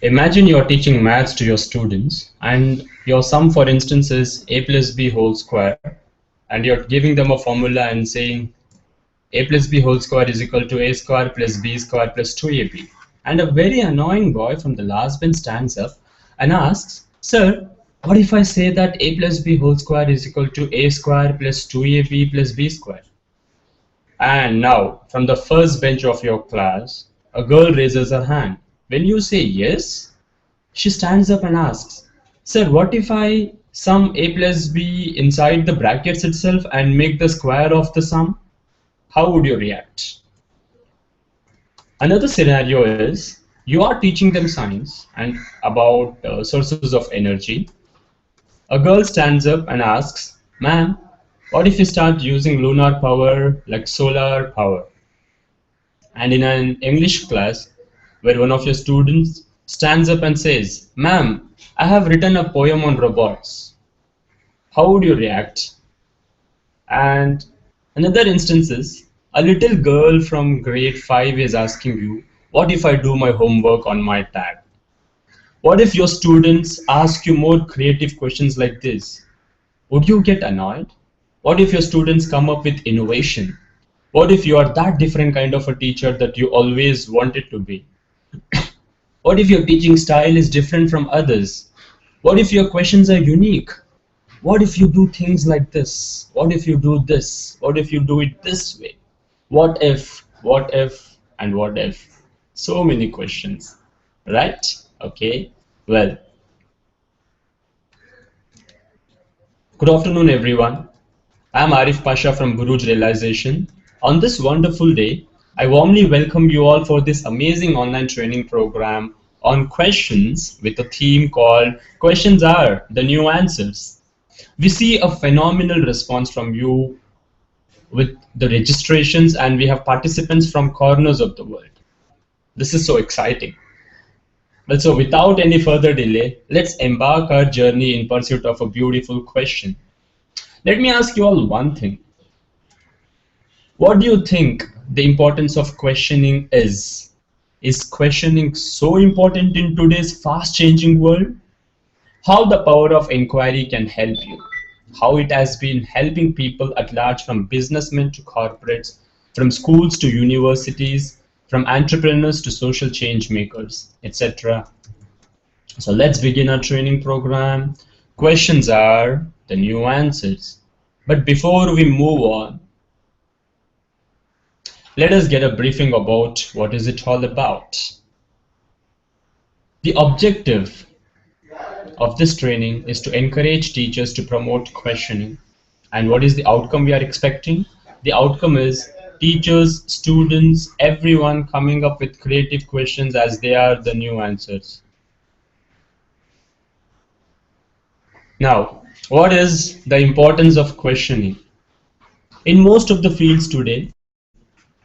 Imagine you're teaching maths to your students, and your sum, for instance, is a plus b whole square, and you're giving them a formula and saying a plus b whole square is equal to a square plus b square plus 2ab. And a very annoying boy from the last bench stands up and asks, "Sir, what if I say that a plus b whole square is equal to a square plus 2ab plus b square?" And now, from the first bench of your class, a girl raises her hand. When you say yes, she stands up and asks, "Sir, what if I sum a plus b inside the brackets itself and make the square of the sum?" How would you react? Another scenario is you are teaching them science and about sources of energy. A girl stands up and asks, "Ma'am, what if we start using lunar power like solar power?" And in an English class where one of your students stands up and says, "Ma'am, I have written a poem on robots." How would you react? And another instance is a little girl from grade 5 is asking you, "What if I do my homework on my tab?" What if your students ask you more creative questions like this? Would you get annoyed? What if your students come up with innovation? What if you are that different kind of a teacher that you always wanted to be? What if your teaching style is different from others? What if your questions are unique? What if you do things like this? What if you do this? What if you do it this way? What if, and what if? So many questions, right? Okay, well, good afternoon, everyone. I'm Arif Pasha from Guruj Realization. On this wonderful day, I warmly welcome you all for this amazing online training program on questions with a theme called Questions Are the New Answers. We see a phenomenal response from you with the registrations, and we have participants from corners of the world. This is so exciting. Well, so without any further delay, let's embark our journey in pursuit of a beautiful question. Let me ask you all one thing. What do you think the importance of questioning is? Is questioning so important in today's fast changing world? How the power of inquiry can help you? How it has been helping people at large, from businessmen to corporates, from schools to universities, from entrepreneurs to social change makers, etc. So let's begin our training program. Questions are the new answers. But before we move on, let us get a briefing about what is it all about. The objective of this training is to encourage teachers to promote questioning. And what is the outcome we are expecting? The outcome is teachers, students, everyone coming up with creative questions as they are the new answers. Now, what is the importance of questioning? In most of the fields today,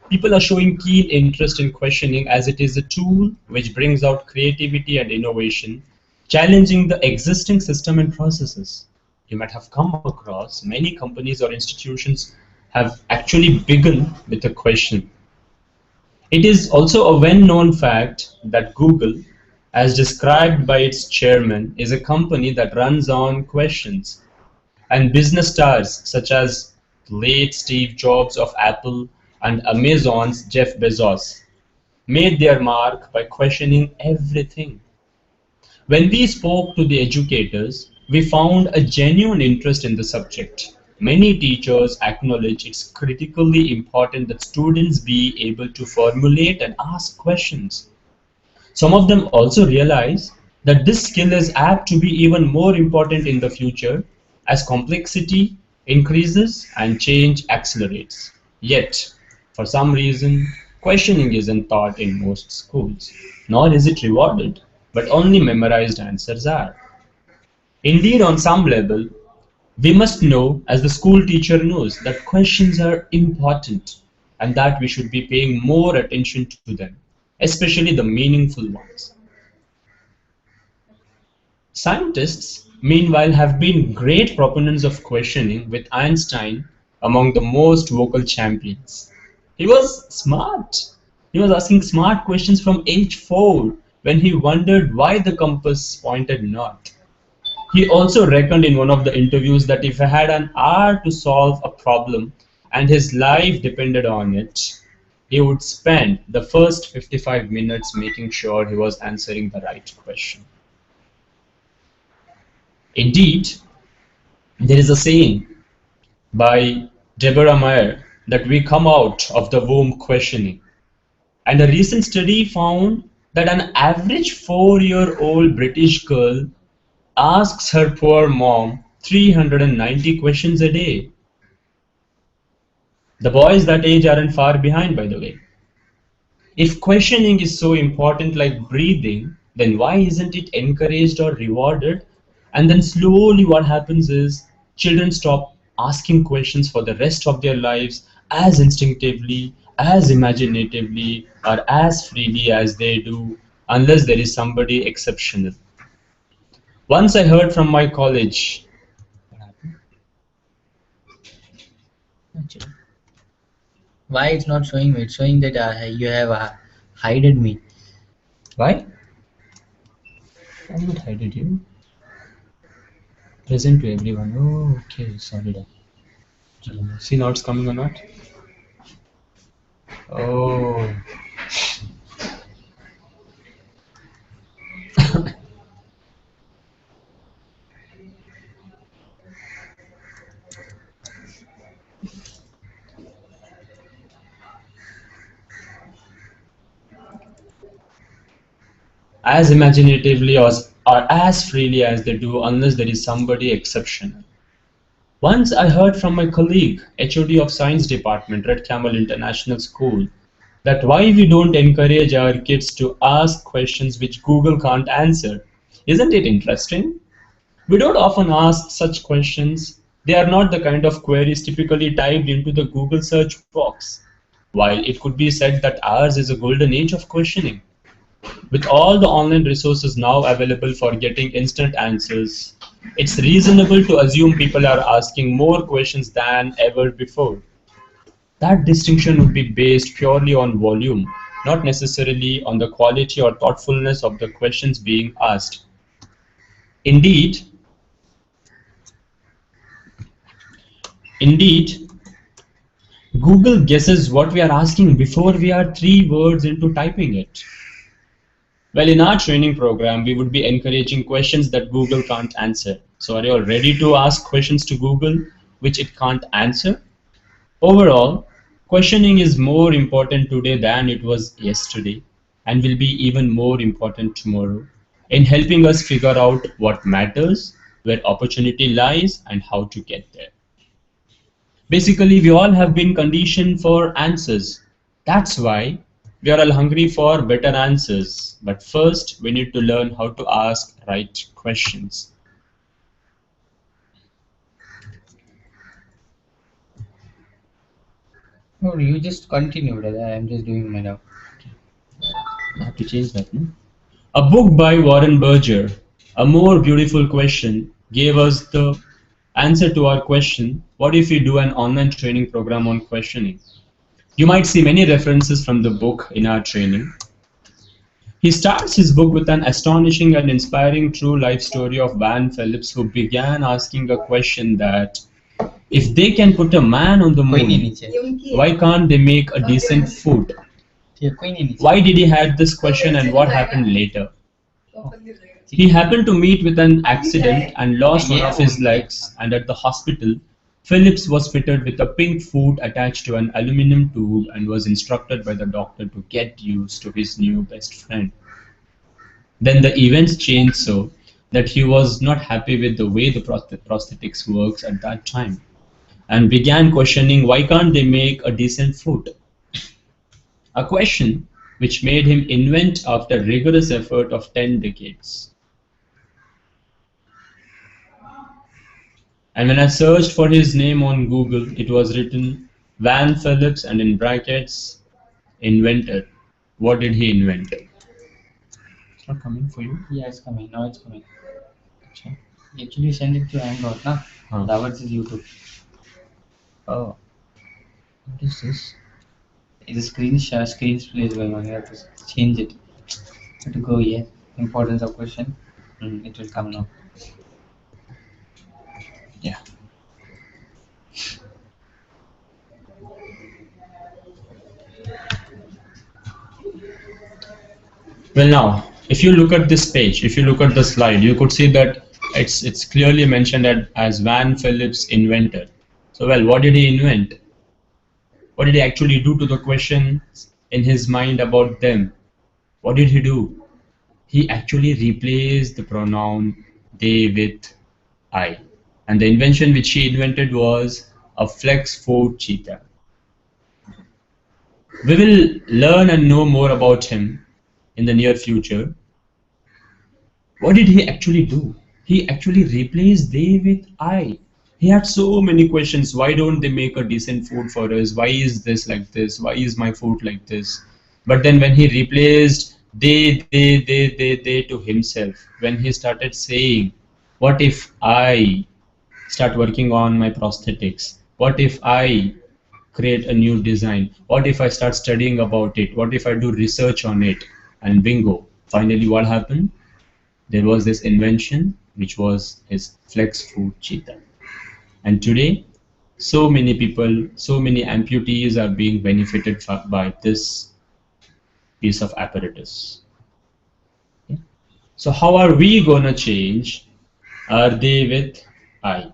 people are showing keen interest in questioning as it is a tool which brings out creativity and innovation, challenging the existing system and processes. You might have come across many companies or institutions have actually begun with a question. It is also a well-known fact that Google, as described by its chairman, is a company that runs on questions. And business stars such as late Steve Jobs of Apple and Amazon's Jeff Bezos made their mark by questioning everything. When we spoke to the educators, we found a genuine interest in the subject. Many teachers acknowledge it's critically important that students be able to formulate and ask questions. Some of them also realize that this skill is apt to be even more important in the future as complexity increases and change accelerates. Yet, for some reason, questioning isn't taught in most schools, nor is it rewarded, but only memorized answers are. Indeed, on some level, we must know, as the school teacher knows, that questions are important and that we should be paying more attention to them, especially the meaningful ones. Scientists, meanwhile, have been great proponents of questioning, with Einstein among the most vocal champions. He was smart. He was asking smart questions from age 4 when he wondered why the compass pointed north. He also reckoned in one of the interviews that if he had an hour to solve a problem and his life depended on it, he would spend the first 55 minutes making sure he was answering the right question. Indeed, there is a saying by Deborah Meyer that we come out of the womb questioning. And a recent study found that an average 4-year-old British girl asks her poor mom 390 questions a day. The boys that age aren't far behind, by the way. If questioning is so important like breathing, then why isn't it encouraged or rewarded? And then slowly what happens is children stop asking questions for the rest of their lives as instinctively, as imaginatively, or as freely as they do, unless there is somebody exceptional. Once I heard from my college. What happened? Actually, why it's not showing me? It's showing that you have hided me. Why? I didn't hide it you. Present to everyone. Oh, okay, sorry. See now it's coming or not? Oh, as imaginatively or as freely as they do, unless there is somebody exceptional. Once I heard from my colleague, HOD of Science Department, Red Camel International School, that why we don't encourage our kids to ask questions which Google can't answer. Isn't it interesting? We don't often ask such questions. They are not the kind of queries typically typed into the Google search box. While it could be said that ours is a golden age of questioning, with all the online resources now available for getting instant answers, it's reasonable to assume people are asking more questions than ever before. That distinction would be based purely on volume, not necessarily on the quality or thoughtfulness of the questions being asked. Indeed, indeed, Google guesses what we are asking before we are 3 words into typing it. Well, in our training program, we would be encouraging questions that Google can't answer. So are you all ready to ask questions to Google which it can't answer? Overall, questioning is more important today than it was yesterday and will be even more important tomorrow in helping us figure out what matters, where opportunity lies, and how to get there. Basically, we all have been conditioned for answers. That's why we are all hungry for better answers. But first, we need to learn how to ask right questions. No, you just continue, brother. I'm just doing my job. I have to change that, no? A book by Warren Berger, A More Beautiful Question, gave us the answer to our question, what if we do an online training program on questioning? You might see many references from the book in our training. He starts his book with an astonishing and inspiring true life story of Van Phillips, who began asking a question that if they can put a man on the कोई नहीं moon, नीचे why can't they make a decent food? कोई नहीं नीचे Why did he had this question and what happened later? He happened to meet with an accident and lost one of his legs, and at the hospital, Phillips was fitted with a pink foot attached to an aluminum tube and was instructed by the doctor to get used to his new best friend. Then the events changed so that he was not happy with the way the prosthetics works at that time and began questioning why can't they make a decent foot? A question which made him invent after rigorous effort of 10 decades. And when I searched for his name on Google, it was written Van Phillips and in brackets, inventor. What did he invent? It's not coming for you? Yeah, it's coming. Now it's coming. Actually, send it to Hangout, na? Huh. That is YouTube. Oh. What is this? It's a screen display is going on. You have to change it. You have to go here. Importance of question. It will come now. Yeah. Well, now, if you look at this page, if you look at the slide, you could see that it's clearly mentioned as Van Phillips inventor. So, well, what did he invent? What did he actually do to the questions in his mind about them? What did he do? He actually replaced the pronoun they with I. And the invention which he invented was a flex foot cheetah. We will learn and know more about him in the near future. What did he actually do? He actually replaced they with I. He had so many questions. Why don't they make a decent food for us? Why is this like this? Why is my food like this? But then when he replaced they to himself, when he started saying, what if I start working on my prosthetics? What if I create a new design? What if I start studying about it? What if I do research on it? And bingo, finally what happened? There was this invention which was his flex food cheetah. And today, so many people, so many amputees are being benefited by this piece of apparatus. Okay. So how are we gonna change are they with I?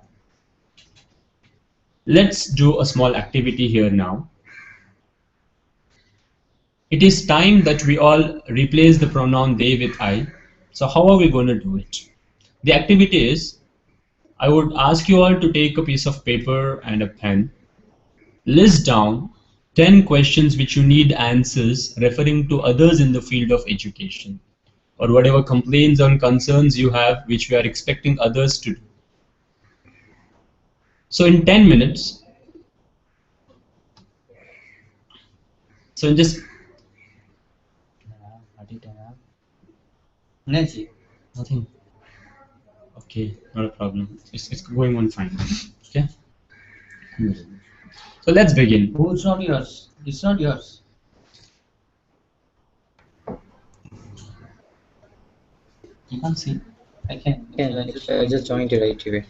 Let's do a small activity here now. It is time that we all replace the pronoun they with I. So how are we going to do it? The activity is, I would ask you all to take a piece of paper and a pen. List down 10 questions which you need answers referring to others in the field of education, or whatever complaints or concerns you have which we are expecting others to do. So in 10 minutes, so in just nothing. Okay, not a problem. It's going on fine. Okay. So let's begin. Oh, it's not yours. It's not yours. You can't see. I can. Yeah, I just joined it right away.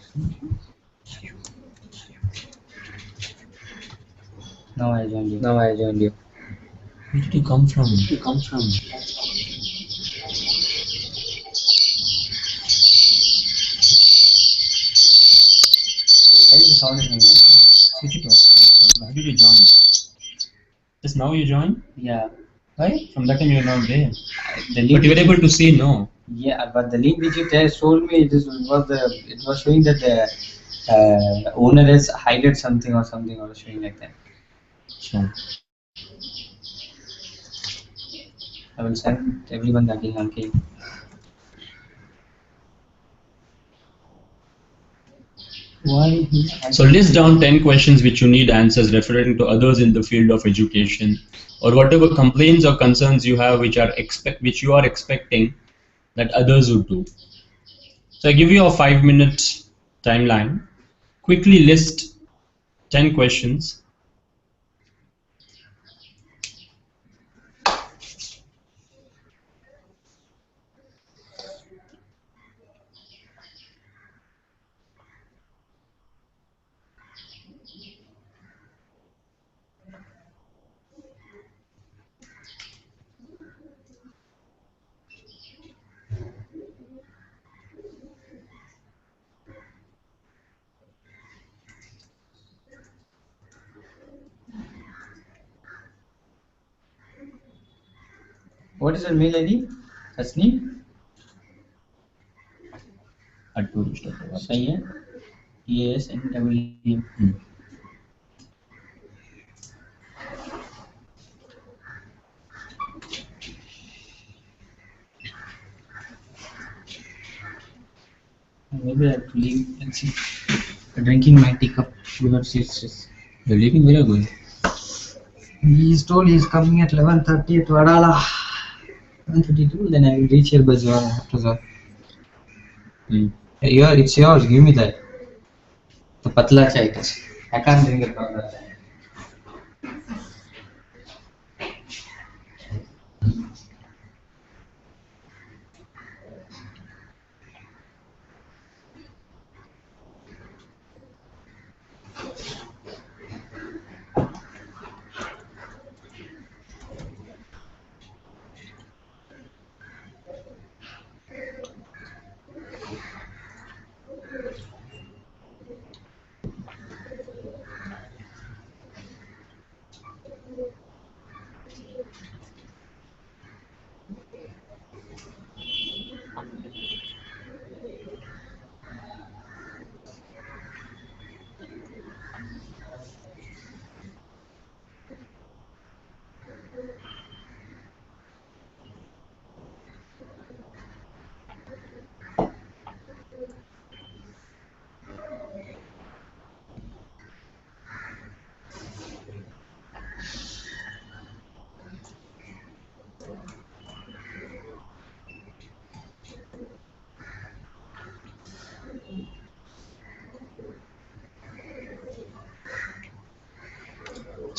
Now I joined you. Now I joined you. Where did you come from? Why is the sound is coming out? Switch it off. Why did you join? Just now you joined? Yeah. Why? From that time you're not there. The But link. you were able to see, no? Yeah, but the link which you showed me, it was showing that the owner has hided something or showing like that. Sure. I will send everyone that link. Okay. Why? So list down 10 questions which you need answers referring to others in the field of education, or whatever complaints or concerns you have which you are expecting that others would do. So I give you a 5-minute timeline. Quickly list 10 questions. What is your mail ID? Hasni? सही है ESNWM maybe I have to leave and see drinking my teacup because it's You're leaving where are you going? he's told he's coming at 11:30 at Vadala 1:52 then I will reach here by Zwar after that it's yours give me that the patla chai I can't drink it from that chai.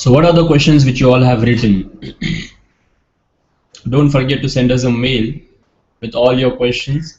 So what are the questions which you all have written? Don't forget to send us a mail with all your questions.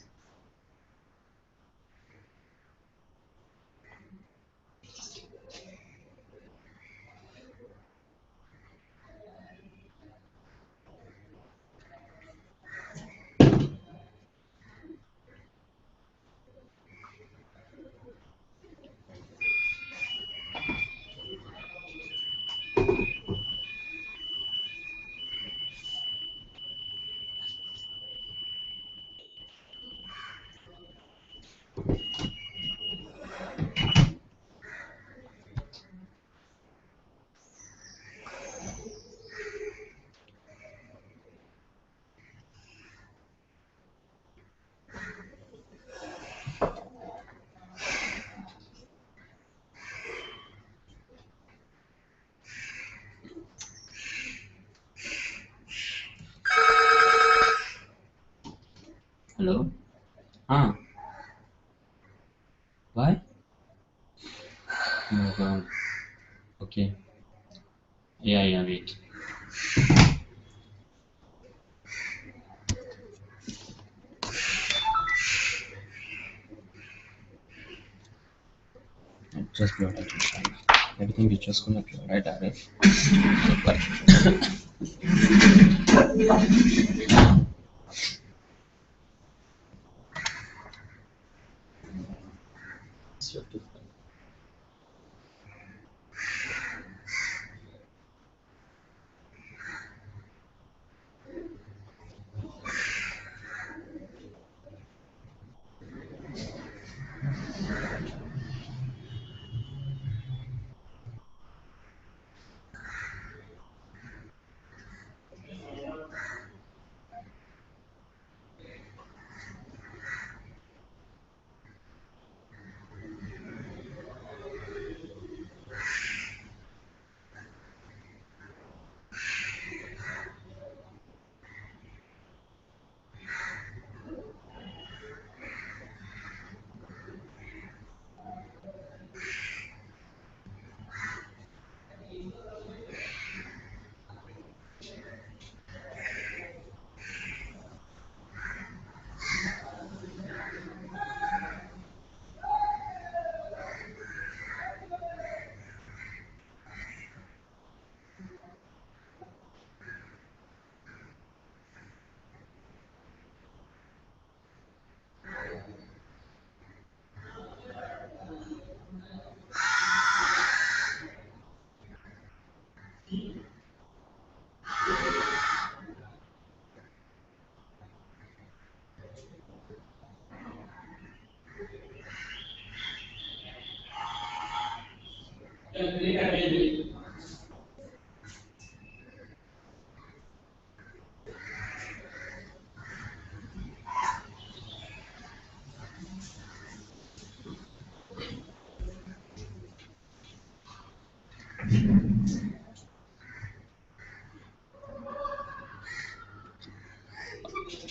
Hello? Why? Oh God. Okay. Yeah, wait. Just blow it out. Everything is just gonna blow right out of it.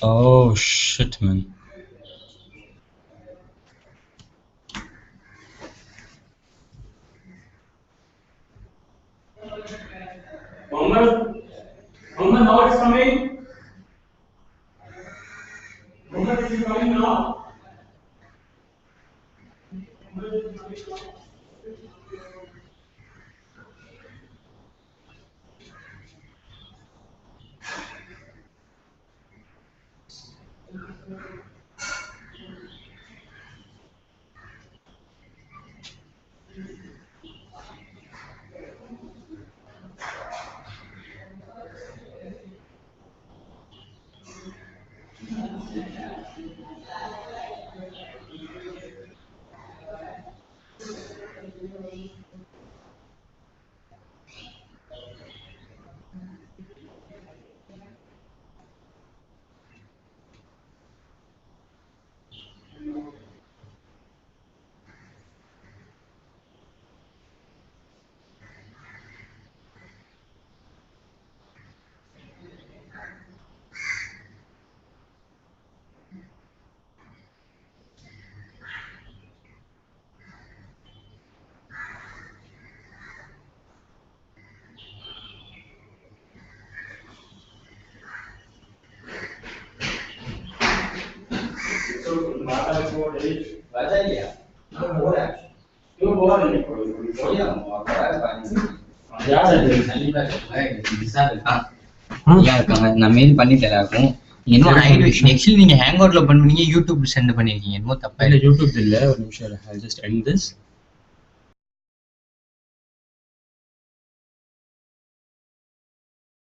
Oh shit, man. Mohammed, Mohammed, now it's coming. Mohammed, it is coming now. நான் mail பண்ணிட்டேன் எல்லாருக்கும். இன்னும் actually நீங்க hang அவுட்ல பண்ணுவீங்க, YouTube send பண்ணிருக்கீங்க. என்னமோ தப்பா இல்ல யூடியூப் இல்ல, ஒரு நிமிஷம். I'll just end this.